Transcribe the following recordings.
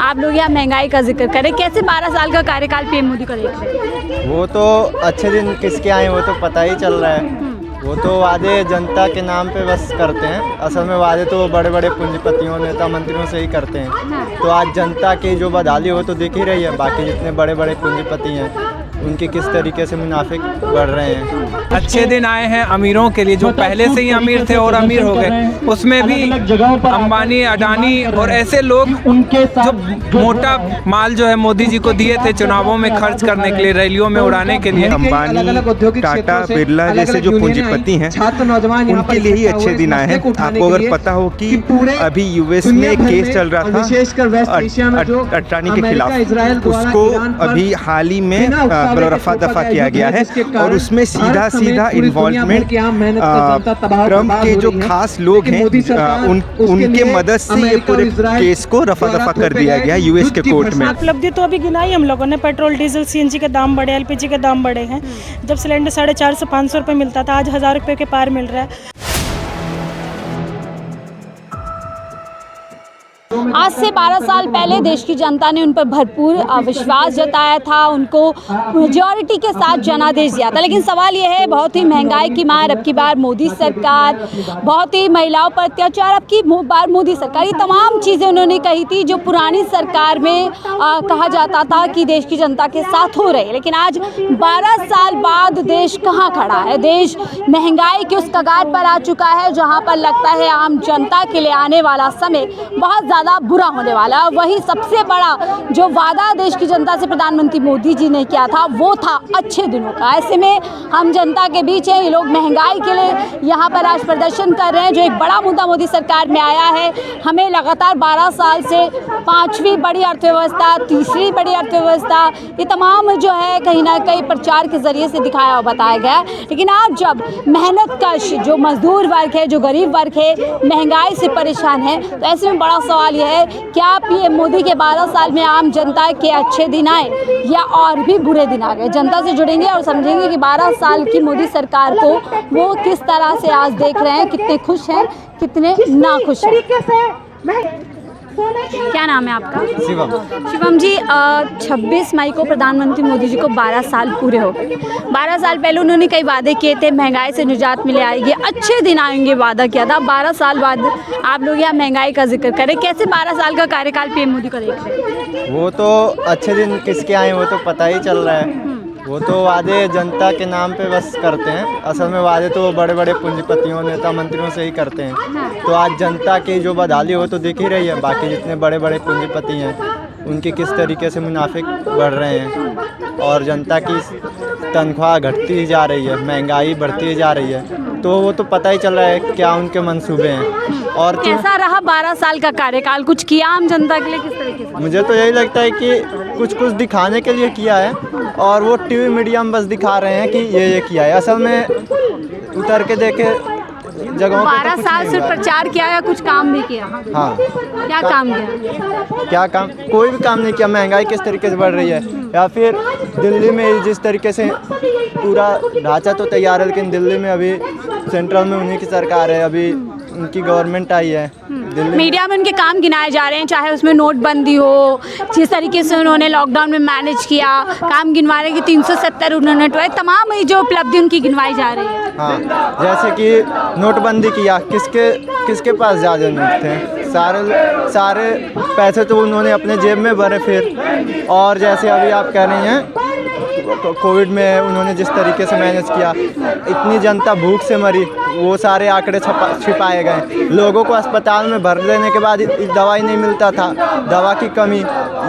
आप लोग यहाँ महंगाई का जिक्र करें, कैसे 12 साल का कार्यकाल पीएम मोदी का देख रहे हैं? वो तो अच्छे दिन किसके आए वो तो पता ही चल रहा है। वो तो वादे जनता के नाम पे बस करते हैं, असल में वादे तो बड़े बड़े पूंजीपतियों नेता मंत्रियों से ही करते हैं। तो आज जनता की जो बदहाली हो तो दिख ही रही है। बाकी जितने बड़े बड़े पूंजीपति हैं उनके किस तरीके से मुनाफे बढ़ रहे हैं। अच्छे दिन आए हैं अमीरों के लिए, जो पहले से ही अमीर थे और अमीर हो गए, उसमें भी अंबानी, अडानी और ऐसे लोग जो मोटा माल जो है मोदी जी को दिए थे चुनावों में खर्च करने के लिए, रैलियों में उड़ाने के लिए। अंबानी, टाटा, बिरला जैसे जो पूंजीपति हैं उनके लिए ही अच्छे दिन आए हैं। आपको अगर पता हो कि अभी यूएस में एक केस चल रहा था अडानी के खिलाफ, उसको अभी हाल ही में रफा दफा किया गया है और उसमें सीधा इन्वॉल्वमेंट ट्रम्प के जो खास लोग हैं उनके मदद से ये पूरे केस को रफा दफा कर दिया गया यूएस के कोर्ट में। उपलब्धि तो अभी गिनाई हम लोगों ने, पेट्रोल डीजल सीएनजी के दाम बढ़े, एलपीजी के दाम बढ़े हैं। जब सिलेंडर 450-500 रुपये मिलता था, आज 1000 रुपये के पार मिल रहा है। आज से 12 साल पहले देश की जनता ने उन पर भरपूर विश्वास जताया था, उनको मेजॉरिटी के साथ जनादेश दिया था। लेकिन सवाल यह है, बहुत ही महंगाई की मार अब की बार मोदी सरकार, बहुत ही महिलाओं पर अत्याचार अब की बार मोदी सरकार, ये तमाम चीज़ें उन्होंने कही थी जो पुरानी सरकार में कहा जाता था कि देश की जनता के साथ हो रहे। लेकिन आज 12 साल बाद देश कहाँ खड़ा है? देश महंगाई के उस कगार पर आ चुका है जहाँ पर लगता है आम जनता के लिए आने वाला समय बहुत ज़्यादा बुरा होने वाला है। वही सबसे बड़ा जो वादा देश की जनता से प्रधानमंत्री मोदी जी ने किया था वो था अच्छे दिनों का। ऐसे में हम जनता के बीच हैं, ये लोग महंगाई के लिए यहाँ पर आज प्रदर्शन कर रहे हैं, जो एक बड़ा मुद्दा मोदी सरकार में आया है। हमें लगातार 12 साल से 5वीं बड़ी अर्थव्यवस्था, 3री बड़ी अर्थव्यवस्था, ये तमाम जो है कहीं ना कहीं प्रचार के जरिए से दिखाया और बताया गया। लेकिन आज जब मेहनत कश जो मजदूर वर्ग है, जो गरीब वर्ग है, महंगाई से परेशान है, तो ऐसे में बड़ा सवाल यह है, क्या पीएम मोदी के 12 साल में आम जनता के अच्छे दिन आए या और भी बुरे दिन आ गए? जनता से जुड़ेंगे और समझेंगे कि 12 साल की मोदी सरकार को वो किस तरह से आज देख रहे हैं, कितने खुश हैं, कितने ना खुश हैं। क्या नाम है आपका? शिवम जी, 26 मई को प्रधानमंत्री मोदी जी को 12 साल पूरे हो गए। 12 साल पहले उन्होंने कई वादे किए थे, महंगाई से निजात मिले आएगी, अच्छे दिन आएंगे, वादा किया था। 12 साल बाद आप लोग यहाँ महंगाई का जिक्र करें, कैसे 12 साल का कार्यकाल पीएम मोदी का देख रहे हैं? वो तो अच्छे दिन किसके आए वो तो पता ही चल रहा है। वो तो वादे जनता के नाम पे बस करते हैं, असल में वादे तो बड़े बड़े पूंजीपतियों नेता मंत्रियों से ही करते हैं। तो आज जनता की जो बदहाली हो तो दिख ही रही है। बाकी जितने बड़े बड़े पूंजीपति हैं उनके किस तरीके से मुनाफे बढ़ रहे हैं और जनता की तनख्वाह घटती जा रही है, महंगाई बढ़ती जा रही है। तो वो तो पता ही चल रहा है क्या उनके मंसूबे हैं। और कैसा रहा 12 साल का कार्यकाल? कुछ किया आम जनता के लिए किस तरीके से? मुझे तो यही लगता है कि कुछ दिखाने के लिए किया है और वो टीवी मीडिया में बस दिखा रहे हैं कि ये किया है। असल में उतर के देखे जगहों पे 12 साल से प्रचार किया या कुछ काम भी किया? हाँ। क्या काम किया? क्या काम? कोई भी काम नहीं किया। महंगाई किस तरीके से बढ़ रही है, या फिर दिल्ली में जिस तरीके से पूरा ढांचा तो तैयार है, लेकिन दिल्ली में अभी सेंट्रल में उन्हीं की सरकार है, अभी उनकी गवर्नमेंट आई है। मीडिया में उनके काम गिनाए जा रहे हैं, चाहे उसमें नोटबंदी हो, जिस तरीके से उन्होंने लॉकडाउन में मैनेज किया, काम गिनवा रहे हैं कि 370 उन्होंने उठवाए, तमाम जो उपलब्धि उनकी गिनवाई जा रही है। हाँ, जैसे कि नोटबंदी किया, किसके पास ज़्यादा नोट थे? सारे पैसे तो उन्होंने अपने जेब में भरे। फिर और जैसे अभी आप कह रही हैं कोविड में उन्होंने जिस तरीके से मैनेज किया, इतनी जनता भूख से मरी, वो सारे आंकड़े छिपाए गए। लोगों को अस्पताल में भर देने के बाद दवाई नहीं मिलता था, दवा की कमी,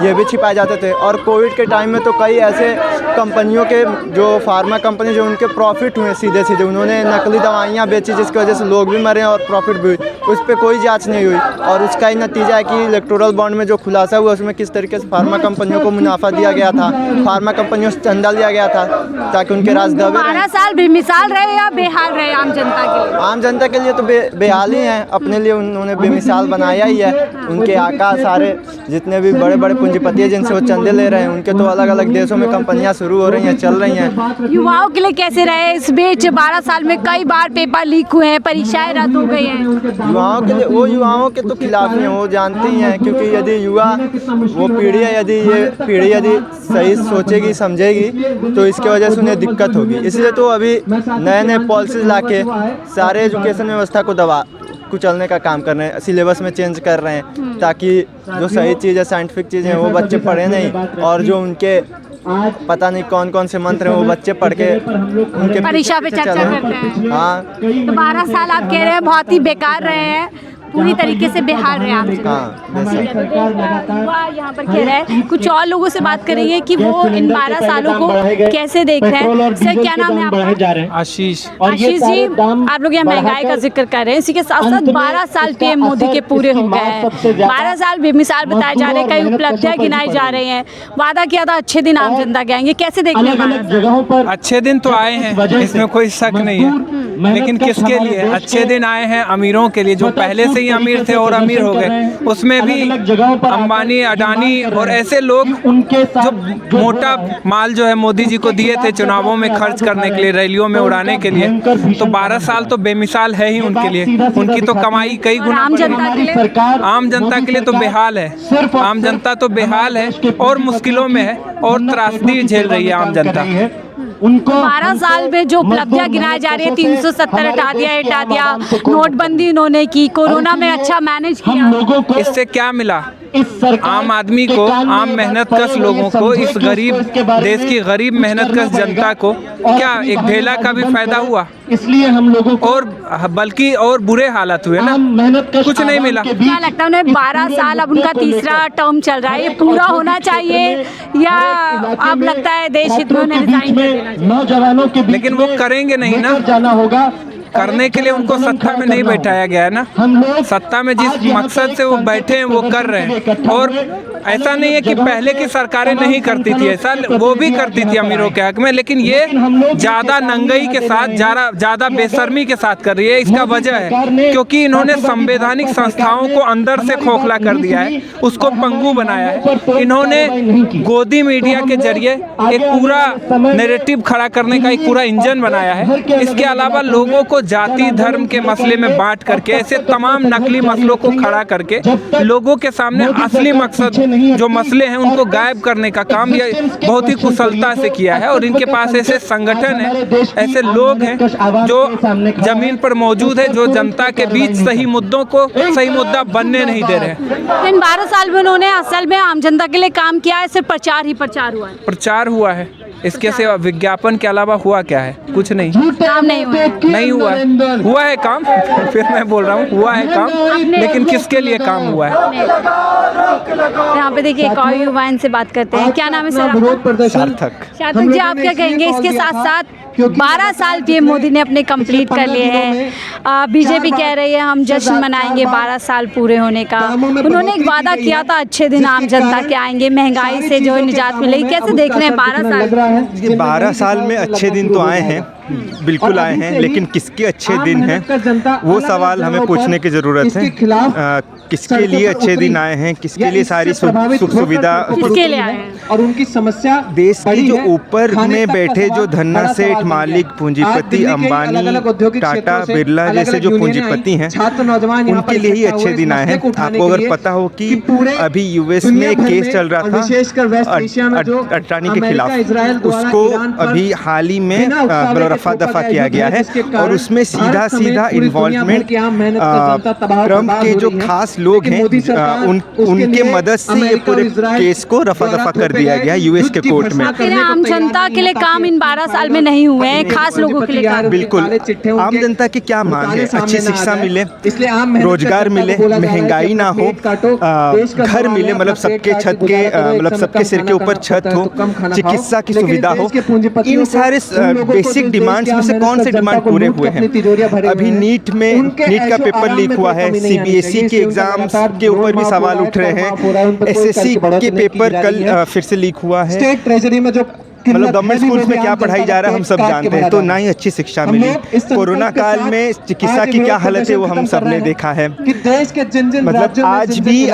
ये भी छिपाए जाते थे। और कोविड के टाइम में तो कई ऐसे कंपनियों के जो फार्मा कंपनी जो उनके प्रॉफिट हुए सीधे उन्होंने नकली दवाइयाँ बेची, जिसकी वजह से लोग भी मरे और प्रॉफिट भी हुई। उस पर कोई जाँच नहीं हुई और उसका ही नतीजा है कि इलेक्टोरल बॉन्ड में जो खुलासा हुआ उसमें किस तरीके से फार्मा कंपनियों को मुनाफा दिया गया था, फार्मा कंपनियों से चंदा लिया गया था ताकि उनके राज दबे। 12 साल बेमिसाल रहे या बेहाल रहे आम जनता के लिए? आम जनता के लिए तो बेहाल ही है। अपने लिए उन्होंने बेमिसाल बनाया ही है। उनके आका सारे जितने भी बड़े बड़े पूंजीपति हैं जिनसे वो चंदे ले रहे हैं, उनके तो अलग अलग देशों में कंपनियां शुरू हो रही हैं, चल रही हैं। युवाओं के लिए कैसे रहे इस बीच? 12 साल में कई बार पेपर लीक हुए हैं, परीक्षाएं रद्द हो गई हैं। युवाओं के लिए, वो युवाओं के तो खिलाफ ही हैं, वो जानती ही हैं। क्योंकि यदि युवा, वो पीढ़ी है, यदि सही सोचेगी समझेगी तो इसके वजह से उन्हें दिक्कत होगी। इसलिए तो अभी नए नए पॉलिसीज लाके सारे एजुकेशन व्यवस्था को कुचलने का काम कर रहे हैं, सिलेबस में चेंज कर रहे हैं, ताकि जो सही चीज़ है, साइंटिफिक चीज़ें हैं, वो बच्चे पढ़े नहीं, और जो उनके पता नहीं कौन कौन से मंत्र हैं वो बच्चे पढ़ के उनके परीक्षा पे चर्चा करते हैं। हाँ, तो 12 साल आप कह रहे हैं बहुत ही बेकार रहे हैं, पूरी तरीके से बेहाल रहे आप। यहाँ पर कह रहे हैं, कुछ और लोगों से बात करेंगे कि वो इन 12 सालों को कैसे देख रहे हैं। सर, क्या नाम है आपका? आशीष। आशीष जी, आप लोग यहाँ महंगाई का जिक्र कर रहे हैं, इसी के साथ साथ 12 साल पीएम मोदी के पूरे हो गए हैं। 12 साल बेमिसाल बताए जा रहे हैं, कई उपलब्धियां गिनाई जा रही हैं। वादा किया था अच्छे दिन आम जनता के आएंगे, कैसे देख रहे हैं? अच्छे दिन तो आए हैं, इसमें कोई शक नहीं है, लेकिन किसके लिए अच्छे दिन आए हैं? अमीरों के लिए, जो पहले से ही अमीर थे और अमीर हो गए। उसमें भी अंबानी, अडानी और ऐसे लोग जो मोटा माल जो है मोदी जी को दिए थे चुनावों में खर्च करने के लिए, रैलियों में उड़ाने के लिए, तो 12 साल तो बेमिसाल है ही उनके लिए। उनकी तो कमाई कई गुना आम जनता के लिए? आम जनता के लिए तो बेहाल है। आम जनता तो बेहाल है और मुश्किलों में है और त्रासदी झेल रही है आम जनता। 12 साल में जो उपलब्धियां गिनाई जा रही है, 370 हटा दिया, नोटबंदी इन्होंने की, कोरोना में अच्छा मैनेज किया। इससे क्या मिला आम आदमी को, आम मेहनतकश लोगों को, इस गरीब देश की गरीब मेहनतकश जनता को क्या एक ढेला का भी फायदा हुआ? इसलिए हम लोगों को और बल्कि और बुरे हालत हुए ना, कुछ नहीं मिला। क्या लगता है उन्हें? 12 साल, अब उनका तीसरा टर्म चल रहा है, ये पूरा होना चाहिए या अब लगता है देश हित में उन्हें रिजाइन कर देना चाहिए? नौजवानों के बीच लेकिन वो करेंगे नहीं ना, जाना होगा। करने के लिए उनको सत्ता में नहीं बैठाया गया है ना। सत्ता में जिस मकसद से वो बैठे हैं वो कर रहे हैं। और ऐसा नहीं है कि पहले की सरकारें नहीं करती थी, ऐसा वो भी करती थी अमीरों के हक में, लेकिन ये ज़्यादा नंगई के साथ, ज़्यादा बेशर्मी के साथ कर रही है। इसका वजह है क्योंकि इन्होंने संवैधानिक संस्थाओं को अंदर से खोखला कर दिया है, उसको पंगु बनाया है। इन्होंने गोदी मीडिया के जरिए एक पूरा नैरेटिव खड़ा करने का एक पूरा इंजन बनाया है। इसके अलावा लोगों को जाति धर्म के मसले में बांट करके, ऐसे तमाम नकली मसलों को खड़ा करके लोगों के सामने असली मकसद जो मसले हैं उनको गायब करने का काम ये बहुत ही कुशलता से किया है। और इनके पास ऐसे संगठन है, ऐसे लोग हैं जो जमीन पर मौजूद है, जो जनता के बीच सही मुद्दों को सही मुद्दा बनने नहीं दे रहे हैं। इन 12 साल में उन्होंने असल में आम जनता के लिए काम किया है, सिर्फ प्रचार ही प्रचार हुआ है? प्रचार हुआ है, इसके सिवा विज्ञापन के अलावा हुआ क्या है? कुछ नहीं, काम नहीं हुआ। नहीं हुआ है काम। फिर मैं बोल रहा हूँ हुआ है काम, लेकिन किसके लिए काम हुआ है? यहाँ पे देखिए एक और युवा, इनसे बात करते हैं। क्या नाम है सर? सार्थक। सार्थक जी, आप क्या कहेंगे? इसके साथ साथ 12 साल पीएम मोदी ने अपने कंप्लीट कर लिए हैं। बीजेपी कह रही है हम जश्न मनाएंगे 12 साल पूरे होने का। उन्होंने एक वादा किया था अच्छे दिन आम जनता के आएंगे, महंगाई से जो निजात मिलेगी। कैसे देख रहे हैं 12 साल? 12 साल में अच्छे दिन तो आए हैं, बिल्कुल आए हैं, लेकिन किसके अच्छे दिन हैं वो सवाल हमें पूछने की ज़रूरत है। किसके लिए अच्छे दिन आए हैं, किसके लिए सारी सुख सुविधा, किसके लिए आए हैं? और उनकी समस्या देश की जो ऊपर में बैठे जो धन्ना सेठ, मालिक, पूंजीपति, अंबानी, टाटा, बिरला जैसे जो पूंजीपति हैं, उनके लिए ही अच्छे दिन आए हैं। आपको अगर पता हो कि अभी यूएस में एक केस चल रहा था अडानी के खिलाफ, उसको अभी हाल ही में रफा दफा किया गया है और उसमें सीधा इन्वॉल्वमेंट ट्रम्प के जो खास लोग हैं उनके मदद से ये पूरे केस को रफा दफा कर दिया गया यूएस के कोर्ट में। आम जनता के लिए काम इन 12 साल में नहीं हुए हैं, खास लोगों के लिए काम। बिल्कुल, आम जनता की क्या मांग है? अच्छी शिक्षा मिले, रोजगार मिले, महंगाई ना हो, घर मिले, मतलब सबके छत के, मतलब सबके सिर के ऊपर छत हो, चिकित्सा की सुविधा हो। इन सारे बेसिक डिमांड्स में से कौन से डिमांड पूरे हुए हैं? अभी नीट का पेपर लीक हुआ है, सीबीएसई के एग्जाम्स के ऊपर भी सवाल उठ रहे हैं, एसएससी के पेपर कल फिर से लीक हुआ है। स्टेट ट्रेजरी में जो मतलब गवर्नमेंट स्कूल्स में क्या पढ़ाई जा रहा है हम सब जानते हैं, तो ना ही अच्छी शिक्षा मिली। कोरोना काल में चिकित्सा की क्या हालत है वो हम सब ने देखा है। मतलब आज भी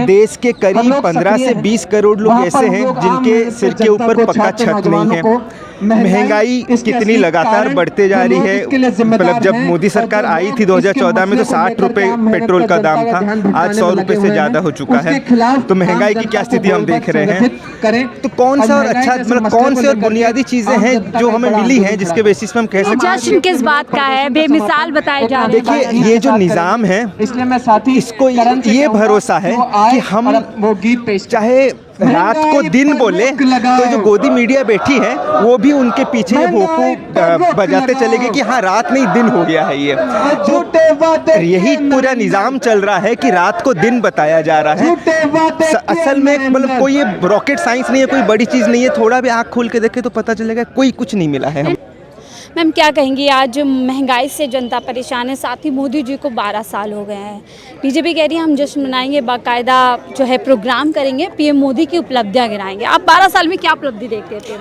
देश के करीब 15 से 20 करोड़ लोग ऐसे हैं जिनके सिर के ऊपर पक्का छत नहीं है। महंगाई कितनी लगातार बढ़ते जा रही है। मतलब जब मोदी सरकार आई थी 2014 में तो 60 रुपए पेट्रोल का दाम था, आज 100 रुपए से ज़्यादा हो चुका है। तो महंगाई की क्या स्थिति हम देख रहे हैं। तो कौन सा और अच्छा, मतलब कौन से और बुनियादी चीज़ें हैं जो हमें मिली हैं जिसके बेसिस पे हम कह सकते हैं। जश्न किस बात का है, बेमिसाल बताए जा रहे हैं। देखिए ये जो निज़ाम है इसको ये भरोसा है कि हम चाहे रात को दिन बोले तो जो गोदी मीडिया बैठी है वो भी उनके पीछे भोंपू बजाते चलेंगे कि हाँ रात नहीं दिन हो गया है। ये तो यही पूरा निज़ाम चल रहा है कि रात को दिन बताया जा रहा है। असल में मतलब कोई ये रॉकेट साइंस नहीं है, कोई बड़ी चीज़ नहीं है। थोड़ा भी आँख खोल के देखे तो पता चलेगा कोई कुछ नहीं मिला है। मैम क्या कहेंगी, आज महंगाई से जनता परेशान है, साथ ही मोदी जी को 12 साल हो गए हैं। बीजेपी कह रही है हम जश्न मनाएंगे, बाकायदा जो है प्रोग्राम करेंगे, पीएम मोदी की उपलब्धियां गिनाएंगे। आप 12 साल में क्या उपलब्धि देखते थे?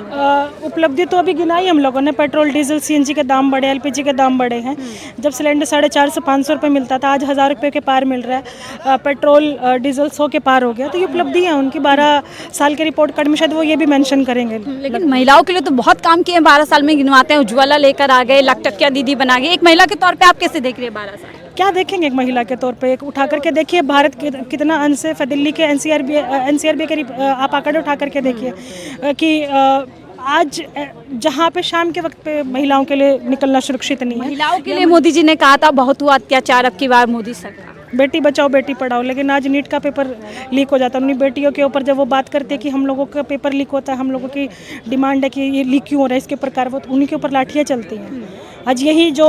उपलब्धि तो अभी गिनाई हम लोगों ने। पेट्रोल डीजल सीएनजी के दाम बढ़े, एलपीजी के दाम बढ़े हैं। जब सिलेंडर 450 से 500 रुपये मिलता था, आज 1000 रुपये के पार मिल रहा है। पेट्रोल डीजल 100 के पार हो गया। तो ये उपलब्धि है उनकी। 12 साल के रिपोर्ट कार्ड में शायद वो ये भी मेंशन करेंगे। लेकिन महिलाओं के लिए तो बहुत काम किए हैं 12 साल में, गिनवाते हैं। उज्ज्वला लेकर आ गए, लखटकिया दीदी बना गए। एक महिला के तौर पे आप कैसे देख रही है 12 साल? क्या देखेंगे एक महिला के तौर पे? एक उठा करके देखिए भारत कितना अनसेफ है। दिल्ली के एनसीआरबी के आप आंकड़े उठा करके देखिए कि आज जहाँ पे शाम के वक्त पे महिलाओं के लिए निकलना सुरक्षित नहीं है। महिलाओं के लिए मोदी जी ने कहा था बहुत हुआ अत्याचार, अब की बार मोदी सरकार बेटी बचाओ बेटी पढ़ाओ। लेकिन आज नीट का पेपर लीक हो जाता है। उन्हीं बेटियों के ऊपर जब वो बात करते हैं कि हम लोगों का पेपर लीक होता है, हम लोगों की डिमांड है कि ये लीक क्यों हो रहा है, इसके ऊपर कार्रवाई, उन्हीं के ऊपर लाठियाँ चलती हैं। आज यही जो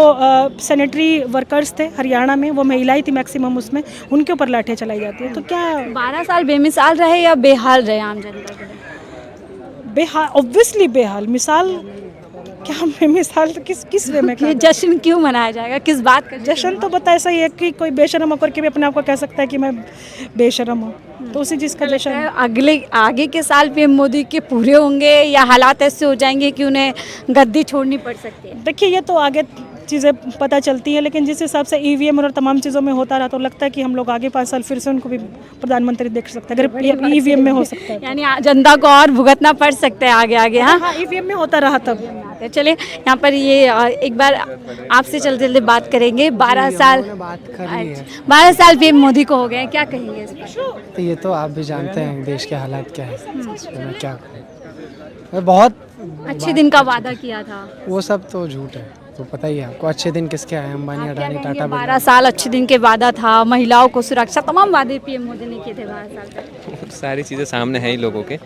सैनिटरी वर्कर्स थे हरियाणा में, वो महिलाएं थी मैक्सिमम, उसमें उनके ऊपर लाठियाँ चलाई जाती है। तो क्या 12 साल बेमिसाल रहे या बेहाल रहे आम जनता के लिए? बेहाल, ऑब्वियसली बेहाल। मिसाल क्या बेमिसाल किस वे में? ये जश्न क्यों मनाया जाएगा, किस बात का जश्न? तो बता ऐसा ही है कि कोई बेशरम होकर के भी अपने आप को कह सकता है कि मैं बेशरम हूँ, तो उसी चीज़ का जश्न है। आगे के साल पीएम मोदी के पूरे होंगे या हालात ऐसे हो जाएंगे कि उन्हें गद्दी छोड़नी पड़ सकती है? देखिए ये तो आगे चीज़ें पता चलती हैं, लेकिन जिस हिसाब से ईवीएम और तमाम चीज़ों में होता रहा तो लगता है कि हम लोग आगे 5 साल फिर से उनको भी प्रधानमंत्री देख सकते हैं अगर ईवीएम में हो सकता है। यानी जनता को और भुगतना पड़ सकता है आगे आगे। हाँ ईवीएम में होता रहा तब। चलिए यहाँ पर ये एक बार आपसे चलते चलते बात करेंगे। 12 साल पीएम मोदी को हो गए, क्या कहेंगे इस पर? तो ये तो आप भी जानते हैं देश के हालात क्या है, इसमें क्या करें। बहुत अच्छे दिन का वादा किया था, वो सब तो झूठ है, तो पता ही है आपको। अच्छे दिन किसके आए? अंबानी, अडानी, टाटा। 12 साल अच्छे दिन के वादा था, महिलाओं को सुरक्षा, तमाम वादे पीएम मोदी ने किए थे 12 साल तक। सारी चीज़ें सामने हैं ही लोगों के।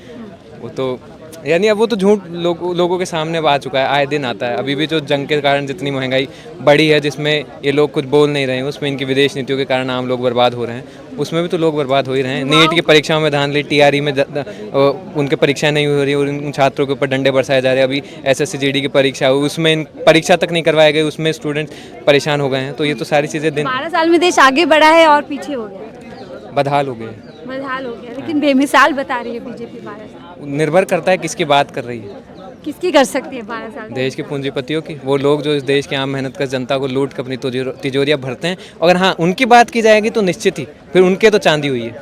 वो तो यानी अब वो तो झूठ लोगों के सामने आ चुका है, आए दिन आता है। अभी भी जो जंग के कारण जितनी महंगाई बढ़ी है, जिसमें ये लोग कुछ बोल नहीं रहे हैं, उसमें इनकी विदेश नीतियों के कारण आम लोग बर्बाद हो रहे हैं, उसमें भी तो लोग बर्बाद हो ही रहे हैं। नीट की परीक्षाओं में धांधली, टीआरई में उनके परीक्षा नहीं हो रही और उन छात्रों के ऊपर डंडे बरसाए जा रहे हैं। अभी एसएससी जीडी की परीक्षा हुई, उसमें परीक्षा तक नहीं करवाए गए, उसमें स्टूडेंट परेशान हो गए हैं। तो ये तो सारी चीज़ें 12 साल में देश आगे बढ़ा है और पीछे हो गया, बदहाल हो गए। लेकिन बेमिसाल बता रही है बीजेपी 12 साल। निर्भर करता है किसकी बात कर रही है, किसकी कर सकती है 12 साल? देश के पूंजीपतियों की। वो लोग जो इस देश के आम मेहनत कर जनता को लूट कर अपनी तिजोरियाँ भरते हैं। अगर हाँ उनकी बात की जाएगी तो निश्चित ही फिर उनके तो चांदी हुई है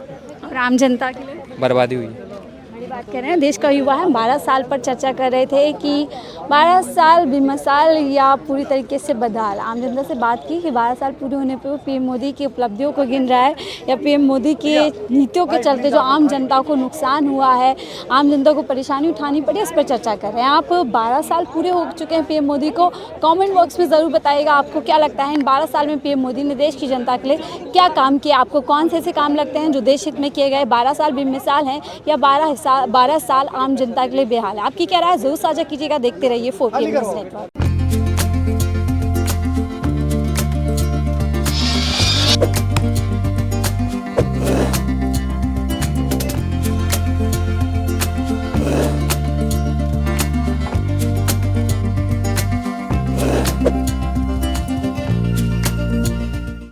और आम जनता के लिए बर्बादी हुई है। बड़ी बात कर रहे हैं, देश का युवा है। 12 साल पर चर्चा कर रहे थे कि 12 साल बेमिसाल या पूरी तरीके से बदहाल। आम जनता से बात की कि 12 साल पूरे होने पर वो पीएम मोदी की उपलब्धियों को गिन रहा है या पीएम मोदी की नीतियों के चलते जो आम जनता को नुकसान हुआ है, आम जनता को परेशानी उठानी पड़ी, इस पर चर्चा कर रहे हैं। आप 12 साल पूरे हो चुके हैं पीएम मोदी को, कमेंट बॉक्स में ज़रूर बताइएगा आपको क्या लगता है इन 12 साल में पीएम मोदी ने देश की जनता के लिए क्या काम किया। आपको कौन से ऐसे काम लगते हैं जो देश हित में किए गए? 12 साल बेमिसाल हैं या 12 साल आम जनता के लिए बेहाल है? आपकी क्या राय है ज़रूर साझा कीजिएगा। देखते रहिए 4K न्यूज़ नेटवर्क।